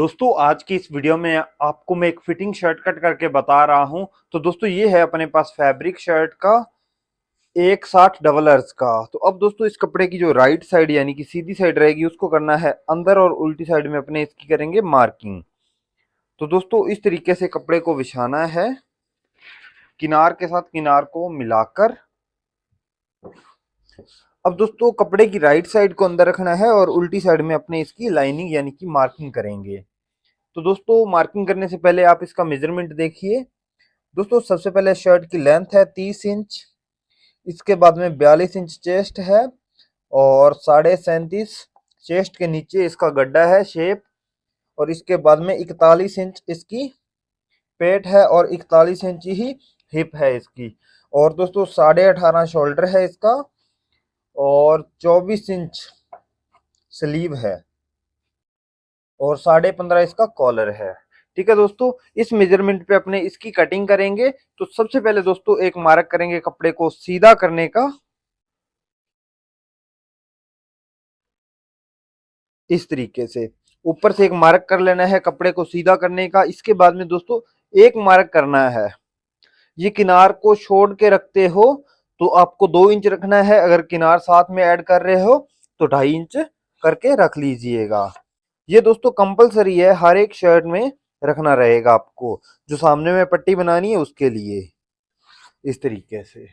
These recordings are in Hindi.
दोस्तों आज की इस वीडियो में आपको मैं एक फिटिंग शर्ट कट करके बता रहा हूं। तो दोस्तों ये है अपने पास फैब्रिक शर्ट का 160 डबल अर्ज का। तो अब दोस्तों इस कपड़े की जो राइट साइड यानी कि सीधी साइड रहेगी उसको करना है अंदर और उल्टी साइड में अपने इसकी करेंगे मार्किंग। तो दोस्तों इस तरीके से कपड़े को बिछाना है, किनार के साथ किनार को मिलाकर। अब दोस्तों कपड़े की राइट साइड को अंदर रखना है और उल्टी साइड में अपने इसकी लाइनिंग यानी कि मार्किंग करेंगे। तो दोस्तों मार्किंग करने से पहले आप इसका मेजरमेंट देखिए। दोस्तों सबसे पहले शर्ट की लेंथ है 30 इंच, इसके बाद में 42 इंच चेस्ट है और 37.5 चेस्ट के नीचे इसका गड्ढा है शेप, और इसके बाद में 41 इंच इसकी पेट है और 41 इंच ही हिप है इसकी। और दोस्तों 18.5 शोल्डर है इसका और 24 इंच स्लीव है और 15.5 इसका कॉलर है। ठीक है दोस्तों, इस मेजरमेंट पे अपने इसकी कटिंग करेंगे। तो सबसे पहले दोस्तों एक मार्क करेंगे कपड़े को सीधा करने का, इस तरीके से ऊपर से एक मार्क कर लेना है कपड़े को सीधा करने का। इसके बाद में दोस्तों एक मार्क करना है, ये किनार को छोड़ के रखते हो तो आपको 2 इंच रखना है, अगर किनार साथ में ऐड कर रहे हो तो 2.5 इंच करके रख लीजिएगा। ये दोस्तों कंपलसरी है, हर एक शर्ट में रखना रहेगा आपको, जो सामने में पट्टी बनानी है उसके लिए, इस तरीके से।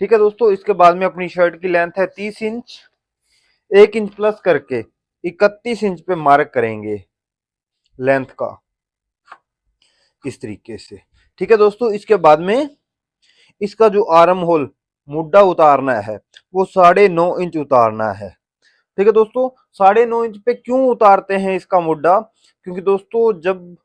ठीक है दोस्तों, इसके बाद में अपनी शर्ट की लेंथ है 30 इंच, 1 इंच प्लस करके 31 इंच पे मार्क करेंगे लेंथ का, इस तरीके से। ठीक है दोस्तों, इसके बाद में इसका जो आर्म होल मुड्डा उतारना है वो 9.5 इंच उतारना है। ठीक है दोस्तों, 9.5 इंच पे क्यों उतारते हैं इसका मुड्डा, क्योंकि दोस्तों जब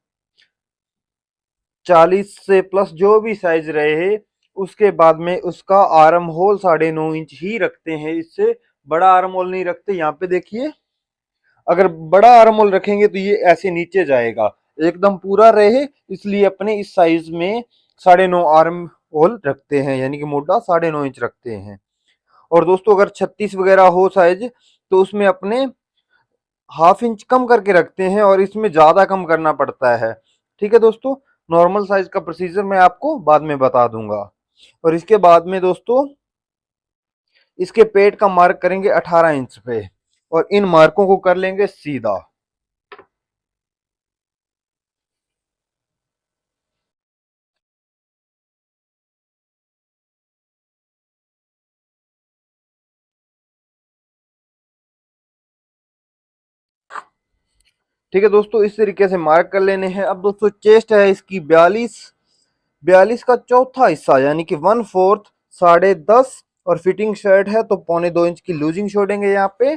40 से प्लस जो भी साइज रहे उसके बाद में उसका आर्म होल 9.5 इंच ही रखते हैं, इससे बड़ा आर्म होल नहीं रखते। यहाँ पे देखिए, अगर बड़ा आर्म होल रखेंगे तो ये ऐसे नीचे जाएगा, एकदम पूरा रहे, इसलिए अपने इस साइज में 9.5 आर्म होल रखते हैं, यानी कि मोटा 9.5 इंच रखते हैं। और दोस्तों अगर 36 वगैरह हो साइज तो उसमें अपने हाफ इंच कम करके रखते हैं और इसमें ज्यादा कम करना पड़ता है। ठीक है दोस्तों, नॉर्मल साइज का प्रोसीजर मैं आपको बाद में बता दूंगा। और इसके बाद में दोस्तों इसके पेट का मार्क करेंगे 18 इंच पे और इन मार्कों को कर लेंगे सीधा। ठीक है दोस्तों, इस तरीके से मार्क कर लेने हैं। अब दोस्तों चेस्ट है इसकी 42 का चौथा हिस्सा यानी कि 1/4, 10.5, और फिटिंग शर्ट है तो 2.25 इंच की लूजिंग छोड़ेंगे यहाँ पे।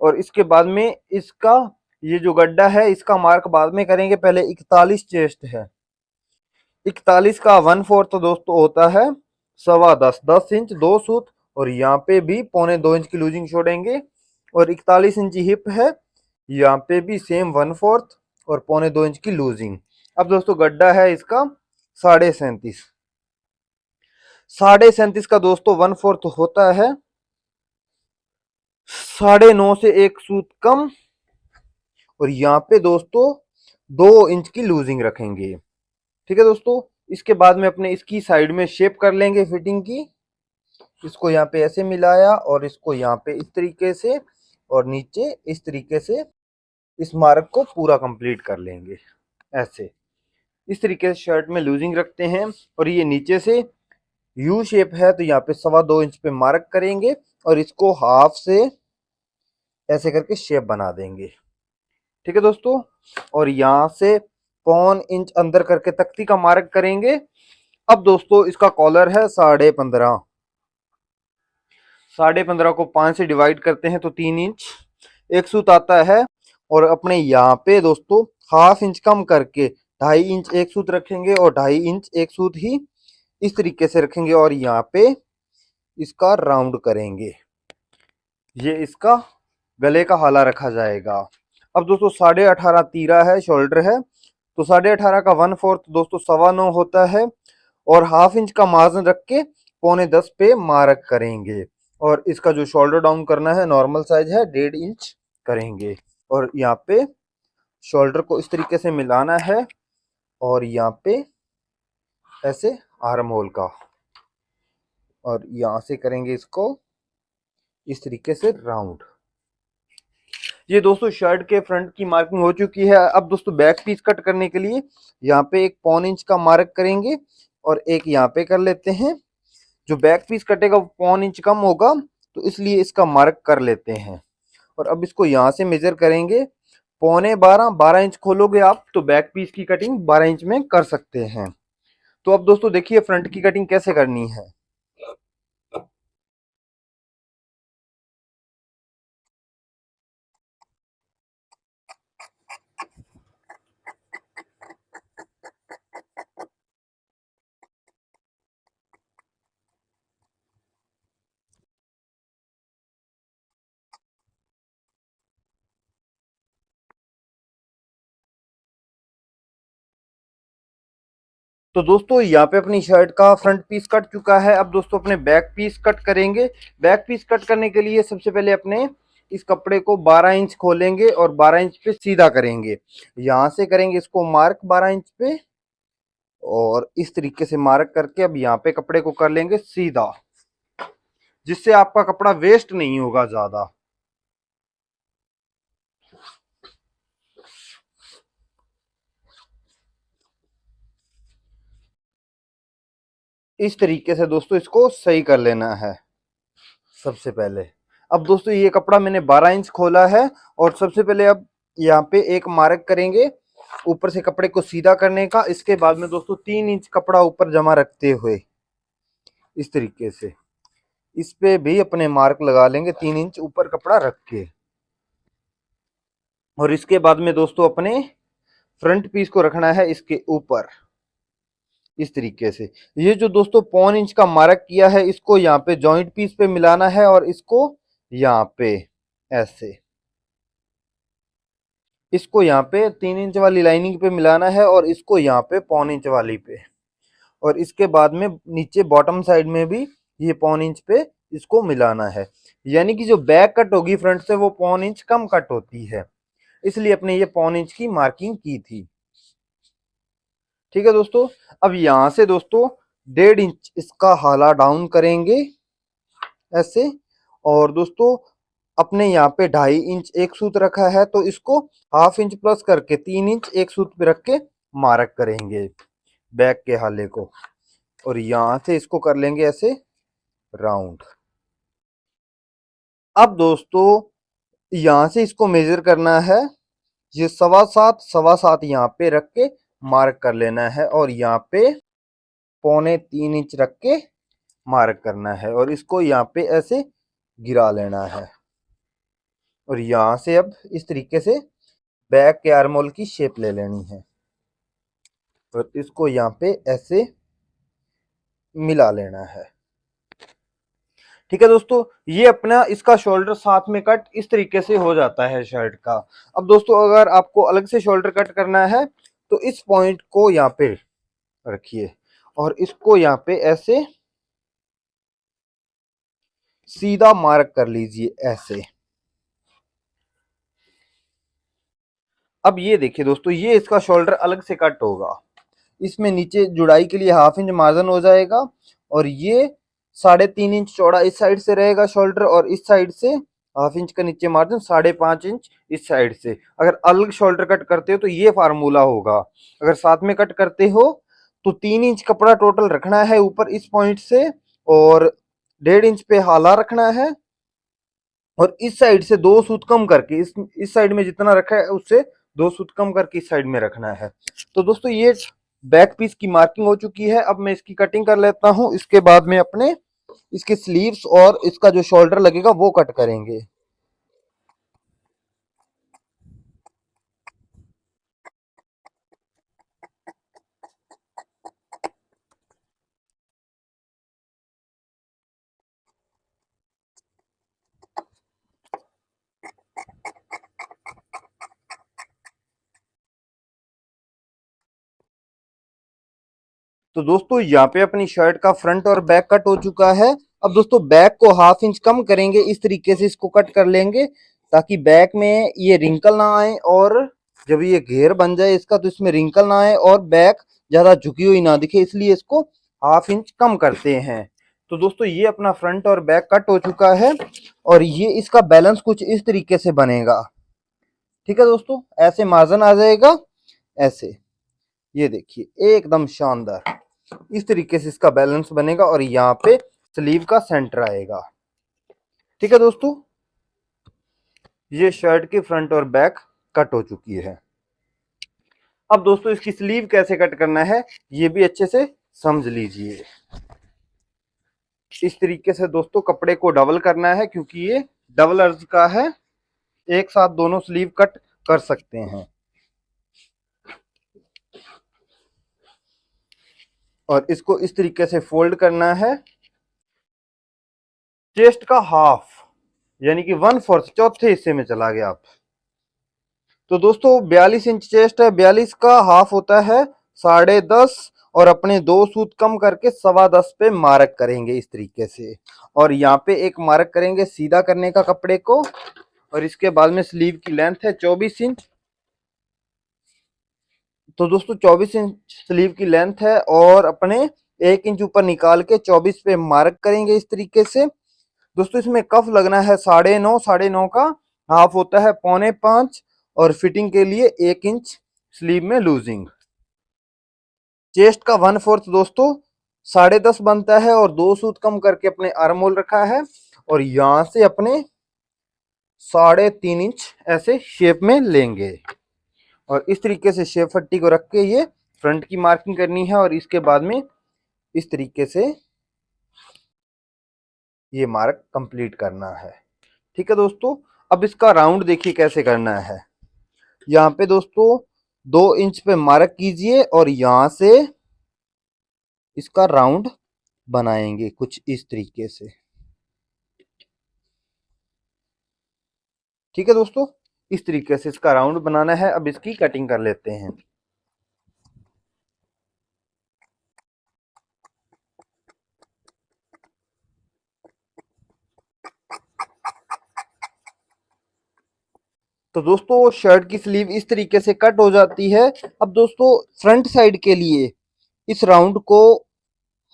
और इसके बाद में इसका ये जो गड्ढा है इसका मार्क बाद में करेंगे, पहले 41 चेस्ट है, 41 का 1/4 तो दोस्तों होता है 10.25, 10 इंच 2 सूत, और यहाँ पे भी 2.25 इंच की लूजिंग छोड़ेंगे। और 41 इंच हिप है, यहाँ पे भी सेम 1/4 और 2.25 इंच की लूजिंग। अब दोस्तों गड्ढा है इसका 37.5, 37.5 का दोस्तों 1/4 होता है 9.5 से 1 सूत कम, और यहाँ पे दोस्तों 2 इंच की लूजिंग रखेंगे। ठीक है दोस्तों, इसके बाद में अपने इसकी साइड में शेप कर लेंगे फिटिंग की। इसको यहाँ पे ऐसे मिलाया और इसको यहाँ पे इस तरीके से और नीचे इस तरीके से इस मार्क को पूरा कंप्लीट कर लेंगे ऐसे। इस तरीके से शर्ट में लूजिंग रखते हैं। और ये नीचे से यू शेप है तो यहाँ पे 2.25 इंच पे मार्क करेंगे और इसको हाफ से ऐसे करके शेप बना देंगे। ठीक है दोस्तों, और यहाँ से 1.25 इंच अंदर करके तख्ती का मार्क करेंगे। अब दोस्तों इसका कॉलर है 15.5, 15.5 को 5 से डिवाइड करते हैं तो 3 इंच 1 सूत आता है। और अपने यहाँ पे दोस्तों हाफ इंच कम करके 2.5 इंच 1 सूत रखेंगे और 2.5 इंच 1 सूत ही इस तरीके से रखेंगे और यहाँ पे इसका राउंड करेंगे, ये इसका गले का हाला रखा जाएगा। अब दोस्तों 18.5 तीरा है, शोल्डर है, तो 18.5 का 1/4 दोस्तों 9.25 होता है और हाफ इंच का मार्जिन रख के 9.25 पे मार्क करेंगे। और इसका जो शोल्डर डाउन करना है नॉर्मल साइज है 1.5 इंच करेंगे और यहाँ पे शोल्डर को इस तरीके से मिलाना है और यहाँ पे ऐसे आर्म होल का, और यहाँ से करेंगे इसको इस तरीके से राउंड। ये दोस्तों शर्ट के फ्रंट की मार्किंग हो चुकी है। अब दोस्तों बैक पीस कट करने के लिए यहाँ पे एक पौन इंच का मार्क करेंगे और एक यहाँ पे कर लेते हैं। जो बैक पीस कटेगा वो पौन इंच कम होगा, तो इसलिए इसका मार्क कर लेते हैं। और अब इसको यहाँ से मेजर करेंगे पौने 12 इंच खोलोगे आप तो बैक पीस की कटिंग 12 इंच में कर सकते हैं। तो अब दोस्तों देखिए फ्रंट की कटिंग कैसे करनी है। तो दोस्तों यहाँ पे अपनी शर्ट का फ्रंट पीस कट चुका है। अब दोस्तों अपने बैक पीस कट करेंगे। बैक पीस कट करने के लिए सबसे पहले अपने इस कपड़े को 12 इंच खोलेंगे और 12 इंच पे सीधा करेंगे। यहाँ से करेंगे इसको मार्क 12 इंच पे, और इस तरीके से मार्क करके अब यहाँ पे कपड़े को कर लेंगे सीधा, जिससे आपका कपड़ा वेस्ट नहीं होगा ज्यादा। इस तरीके से दोस्तों इसको सही कर लेना है सबसे पहले। अब दोस्तों ये कपड़ा मैंने 12 इंच खोला है और सबसे पहले अब यहाँ पे एक मार्क करेंगे ऊपर से कपड़े को सीधा करने का। इसके बाद में दोस्तों 3 इंच कपड़ा ऊपर जमा रखते हुए इस तरीके से इस पे भी अपने मार्क लगा लेंगे 3 इंच ऊपर कपड़ा रख के। और इसके बाद में दोस्तों अपने फ्रंट पीस को रखना है इसके ऊपर इस तरीके से। ये जो दोस्तों पौन इंच का मार्क किया है इसको यहाँ पे जॉइंट पीस पे मिलाना है और इसको यहाँ पे ऐसे इसको यहाँ पे 3 इंच वाली लाइनिंग पे मिलाना है और इसको यहाँ पे पौन इंच वाली पे, और इसके बाद में नीचे बॉटम साइड में भी ये पौन इंच पे इसको मिलाना है। यानी कि जो बैक कट होगी फ्रंट से वो पौन इंच कम कट होती है, इसलिए अपने ये पौन इंच की मार्किंग की थी। ठीक है दोस्तों, अब यहाँ से दोस्तों 1.5 इंच इसका हाला डाउन करेंगे ऐसे। और दोस्तों अपने यहाँ पे 2.5 इंच एक सूत रखा है तो इसको हाफ इंच प्लस करके 3 इंच एक सूत पे रख के मार्क करेंगे बैक के हाले को, और यहाँ से इसको कर लेंगे ऐसे राउंड। अब दोस्तों यहाँ से इसको मेजर करना है, ये 7.25 यहाँ पे रख के मार्क कर लेना है और यहाँ पे पौने 3 इंच रख के मार्क करना है और इसको यहाँ पे ऐसे गिरा लेना है। और यहाँ से अब इस तरीके से बैक के आर्म होल की शेप ले लेनी है और इसको यहाँ पे ऐसे मिला लेना है। ठीक है दोस्तों, ये अपना इसका शोल्डर साथ में कट इस तरीके से हो जाता है शर्ट का। अब दोस्तों अगर आपको अलग से शोल्डर कट करना है तो इस पॉइंट को यहाँ पे रखिए और इसको यहाँ पे ऐसे सीधा मार्क कर लीजिए ऐसे। अब ये देखिए दोस्तों, ये इसका शोल्डर अलग से कट होगा। इसमें नीचे जुड़ाई के लिए हाफ इंच मार्जिन हो जाएगा और ये 3.5 इंच चौड़ा इस साइड से रहेगा शोल्डर, और इस साइड से हाफ इंच का नीचे मार्जिन 5.5 इंच इस साइड से। अगर अलग शोल्डर कट करते हो तो ये फार्मूला होगा, अगर साथ में कट करते हो तो 3 इंच कपड़ा टोटल रखना है ऊपर इस पॉइंट से और 1.5 इंच पे हाला रखना है, और इस साइड से 2 सूत कम करके इस साइड में जितना रखा है उससे 2 सूत कम करके इस साइड में रखना है। तो दोस्तों ये बैक पीस की मार्किंग हो चुकी है। अब मैं इसकी कटिंग कर लेता हूं, इसके बाद में अपने इसके स्लीव्स और इसका जो शोल्डर लगेगा वो कट करेंगे। तो दोस्तों यहाँ पे अपनी शर्ट का फ्रंट और बैक कट हो चुका है। अब दोस्तों बैक को हाफ इंच कम करेंगे, इस तरीके से इसको कट कर लेंगे ताकि बैक में ये रिंकल ना आए और जब ये घेर बन जाए इसका तो इसमें रिंकल ना आए और बैक ज्यादा झुकी हुई ना दिखे, इसलिए इसको हाफ इंच कम करते हैं। तो दोस्तों ये अपना फ्रंट और बैक कट हो चुका है और ये इसका बैलेंस कुछ इस तरीके से बनेगा। ठीक है दोस्तों, ऐसे मार्जिन आ जाएगा, ऐसे ये देखिए एकदम शानदार इस तरीके से इसका बैलेंस बनेगा और यहाँ पे स्लीव का सेंटर आएगा। ठीक है दोस्तों, ये शर्ट की फ्रंट और बैक कट हो चुकी है। अब दोस्तों इसकी स्लीव कैसे कट करना है ये भी अच्छे से समझ लीजिए। इस तरीके से दोस्तों कपड़े को डबल करना है, क्योंकि ये डबल अर्ज का है, एक साथ दोनों स्लीव कट कर सकते हैं। और इसको इस तरीके से फोल्ड करना है, चेस्ट का हाफ यानी कि 1/4 चौथे हिस्से में चला गया आप। तो दोस्तों 42 इंच चेस्ट है, 42 का हाफ होता है 10.5 और अपने 2 सूत कम करके 10.25 पे मार्क करेंगे इस तरीके से। और यहाँ पे एक मार्क करेंगे सीधा करने का कपड़े को। और इसके बाद में स्लीव की लेंथ है 24 इंच। तो दोस्तों 24 इंच स्लीव की लेंथ है और अपने 1 इंच ऊपर निकाल के 24 पे मार्क करेंगे इस तरीके से। दोस्तों इसमें कफ लगना है 9.5, 9.5 का हाफ होता है 4.25 और फिटिंग के लिए 1 इंच स्लीव में लूजिंग। चेस्ट का 1/4 दोस्तों 10.5 बनता है और 2 सूत कम करके अपने आर्म होल रखा है और यहां से अपने 3.5 इंच ऐसे शेप में लेंगे और इस तरीके से शेप पट्टी को रख के ये फ्रंट की मार्किंग करनी है और इसके बाद में इस तरीके से ये मार्क कंप्लीट करना है। ठीक है दोस्तों, अब इसका राउंड देखिए कैसे करना है। यहाँ पे दोस्तों 2 इंच पे मार्क कीजिए और यहां से इसका राउंड बनाएंगे कुछ इस तरीके से। ठीक है दोस्तों, इस तरीके से इसका राउंड बनाना है। अब इसकी कटिंग कर लेते हैं। तो दोस्तों शर्ट की स्लीव इस तरीके से कट हो जाती है। अब दोस्तों फ्रंट साइड के लिए इस राउंड को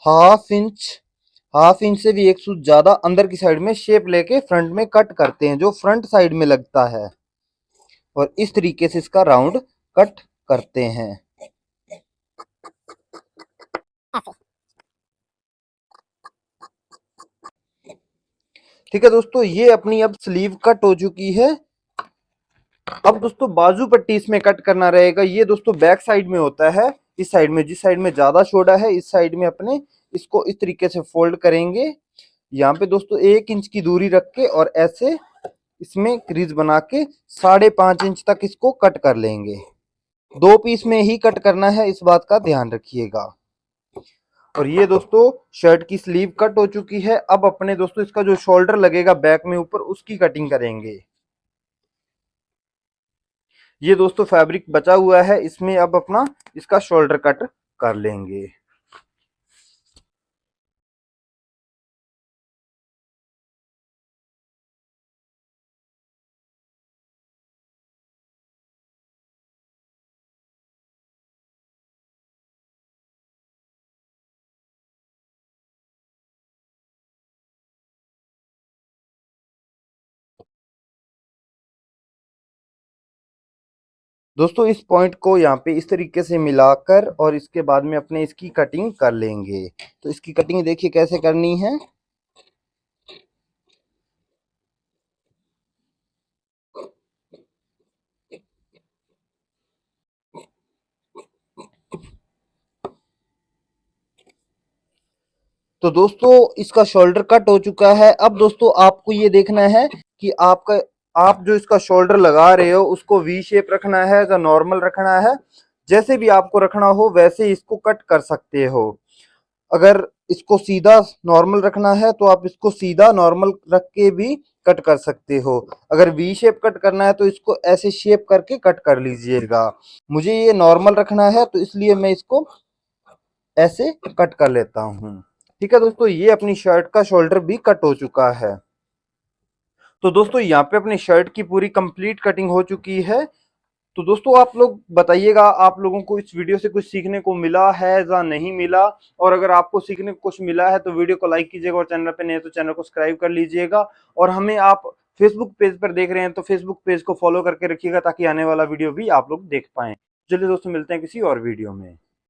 हाफ इंच से भी 1 सूत ज्यादा अंदर की साइड में शेप लेके फ्रंट में कट करते हैं जो फ्रंट साइड में लगता है और इस तरीके से इसका राउंड कट करते हैं। ठीक है दोस्तों, ये अपनी अब स्लीव कट हो चुकी है। अब दोस्तों बाजू पट्टी इसमें कट करना रहेगा। ये दोस्तों बैक साइड में होता है, इस साइड में, जिस साइड में ज्यादा चौड़ा है इस साइड में अपने इसको इस तरीके से फोल्ड करेंगे। यहाँ पे दोस्तों 1 इंच की दूरी रख के और ऐसे इसमें क्रीज बना के 5.5 इंच तक इसको कट कर लेंगे। 2 पीस में ही कट करना है, इस बात का ध्यान रखिएगा। और ये दोस्तों शर्ट की स्लीव कट हो चुकी है। अब अपने दोस्तों इसका जो शोल्डर लगेगा बैक में ऊपर उसकी कटिंग करेंगे। ये दोस्तों फैब्रिक बचा हुआ है, इसमें अब अपना इसका शोल्डर कट कर लेंगे। दोस्तों इस पॉइंट को यहाँ पे इस तरीके से मिलाकर और इसके बाद में अपने इसकी कटिंग कर लेंगे। तो इसकी कटिंग देखिए कैसे करनी है। तो दोस्तों इसका शोल्डर कट हो चुका है। अब दोस्तों आपको ये देखना है कि आप जो इसका शोल्डर लगा रहे हो उसको वी शेप रखना है या नॉर्मल रखना है। जैसे भी आपको रखना हो वैसे इसको कट कर सकते हो। अगर इसको सीधा नॉर्मल रखना है तो आप इसको सीधा नॉर्मल रख के भी कट कर सकते हो। अगर वी शेप कट करना है तो इसको ऐसे शेप करके कट कर लीजिएगा। मुझे ये नॉर्मल रखना है तो इसलिए मैं इसको ऐसे कट कर लेता हूँ। ठीक है दोस्तों, ये अपनी शर्ट का शोल्डर भी कट हो चुका है। तो दोस्तों यहाँ पे अपनी शर्ट की पूरी कंप्लीट कटिंग हो चुकी है। तो दोस्तों आप लोग बताइएगा, आप लोगों को इस वीडियो से कुछ सीखने को मिला है या नहीं मिला। और अगर आपको सीखने को कुछ मिला है तो वीडियो को लाइक कीजिएगा, और चैनल पे नए हैं तो चैनल को सब्सक्राइब कर लीजिएगा। और हमें आप फेसबुक पेज पर देख रहे हैं तो फेसबुक पेज को फॉलो करके रखिएगा, ताकि आने वाला वीडियो भी आप लोग देख पाएं। चलिए दोस्तों, मिलते हैं किसी और वीडियो में।